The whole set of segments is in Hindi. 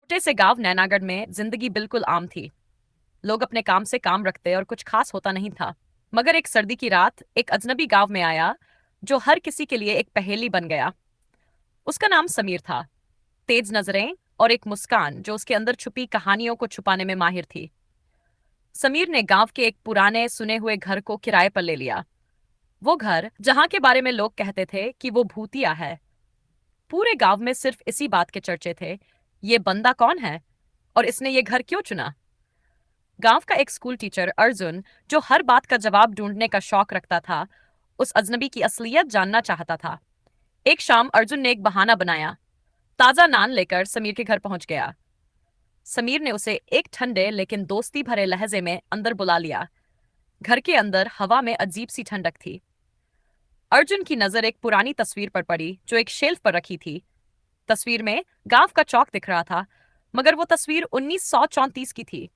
छोटे से गांव नैनागढ़ में जिंदगी बिल्कुल आम थी। लोग अपने काम से काम रखते और कुछ खास होता नहीं था। मगर एक सर्दी की रात एक अजनबी गांव में आया जो हर किसी के लिए एक पहेली बन गया। उसका नाम समीर था। तेज नजरें और एक मुस्कान जो उसके अंदर छुपी कहानियों को छुपाने में माहिर थी। समीर ने गांव के एक पुराने सुने हुए घर को किराए पर ले लिया। वो घर जहां के बारे में लोग कहते थे कि वो भूतिया है। पूरे गांव में सिर्फ इसी बात के चर्चे थे, ये बंदा कौन है और इसने ये घर क्यों चुना। गांव का एक स्कूल टीचर अर्जुन, जो हर बात का जवाब ढूंढने का शौक रखता था, उस अजनबी की असलियत जानना चाहता था। एक शाम अर्जुन ने एक बहाना बनाया। ताजा नान लेकर समीर के घर पहुंच गया। समीर ने उसे एक ठंडे लेकिन दोस्ती भरे लहजे में अंदर बुला लिया। घर के अंदर हवा में अजीब सी ठंडक थी। अर्जुन की नजर एक पुरानी तस्वीर पर पड़ी जो एक शेल्फ पर रखी थी। तस्वीर में गांव का चौक दिख रहा था, मगर वो तस्वीर 1934 की थी।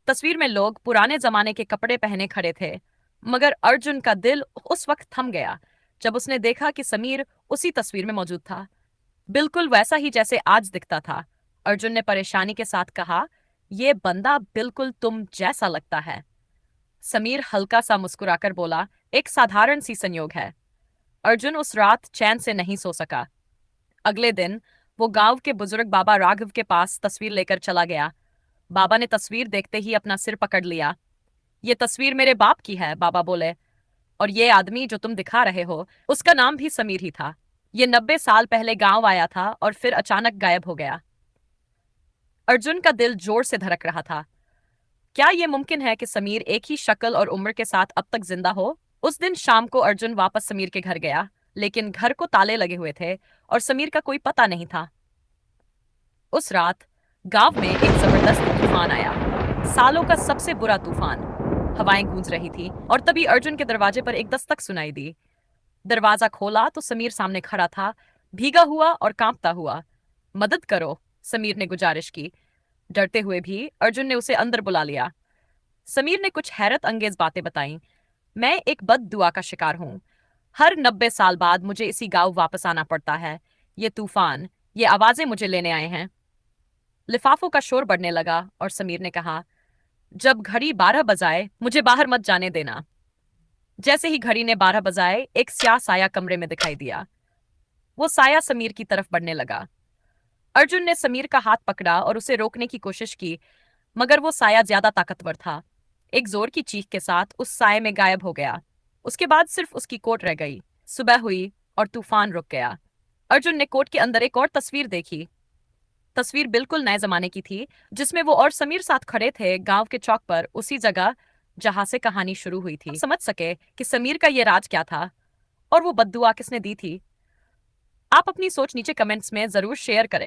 तस्वीर में लोग पुराने जमाने के कपड़े पहने खड़े थे, मगर अर्जुन का दिल उस वक्त थम गया जब उसने देखा कि समीर उसी तस्वीर में मौजूद था, बिल्कुल वैसा ही जैसे आज दिखता था। अर्जुन ने परेशानी के साथ कहा, यह बंदा बिल्कुल तुम जैसा लगता है। समीर हल्का सा मुस्कुराकर बोला, एक साधारण सी संयोग है। अर्जुन उस रात चैन से नहीं सो सका। अगले दिन वो गांव के बुजुर्ग बाबा राघव के पास तस्वीर लेकर चला गया। बाबा ने तस्वीर देखते ही अपना सिर पकड़ लिया। ये तस्वीर मेरे बाप की है, बाबा बोले। और ये आदमी जो तुम दिखा रहे हो, उसका नाम भी समीर ही था। ये 90 साल पहले गांव आया था और फिर अचानक गायब हो गया। अर्जुन का दिल जोर से धड़क रहा था। क्या ये मुमकिन है कि समीर एक ही शक्ल और उम्र के साथ अब तक जिंदा हो। उस दिन शाम को अर्जुन वापस समीर के घर गया, लेकिन घर को ताले लगे हुए थे और समीर का कोई पता नहीं था। उस रात गांव में एक जबरदस्त तूफान आया, सालों का सबसे बुरा तूफान। हवाएं गूंज रही थी और तभी अर्जुन के दरवाजे पर एक दस्तक सुनाई दी। दरवाजा खोला तो समीर सामने खड़ा था, भीगा हुआ और कांपता हुआ। मदद करो, समीर ने गुजारिश की। डरते हुए भी अर्जुन ने उसे अंदर बुला लिया। समीर ने कुछ हैरत अंगेज बातें बताईं। मैं एक बद दुआ का शिकार हूं। हर 90 साल बाद मुझे इसी गांव वापस आना पड़ता है। ये तूफान, ये आवाजें मुझे लेने आए हैं। लिफाफों का शोर बढ़ने लगा और समीर ने कहा, जब घड़ी 12 बजाए मुझे बाहर मत जाने देना। जैसे ही घड़ी ने 12 बजाए, एक स्याह साया कमरे में दिखाई दिया। वो साया समीर की तरफ बढ़ने लगा। अर्जुन ने समीर का हाथ पकड़ा और उसे रोकने की कोशिश की, मगर वो साया ज्यादा ताकतवर था। एक जोर की चीख के साथ उस साये में गायब हो गया। उसके बाद सिर्फ उसकी कोट रह गई। सुबह हुई और तूफान रुक गया। अर्जुन ने कोट के अंदर एक और तस्वीर देखी। तस्वीर बिल्कुल नए जमाने की थी, जिसमें वो और समीर साथ खड़े थे गांव के चौक पर, उसी जगह जहां से कहानी शुरू हुई थी। समझ सके कि समीर का ये राज क्या था और वो बद्दुआ किसने दी थी। आप अपनी सोच नीचे कमेंट्स में जरूर शेयर करें।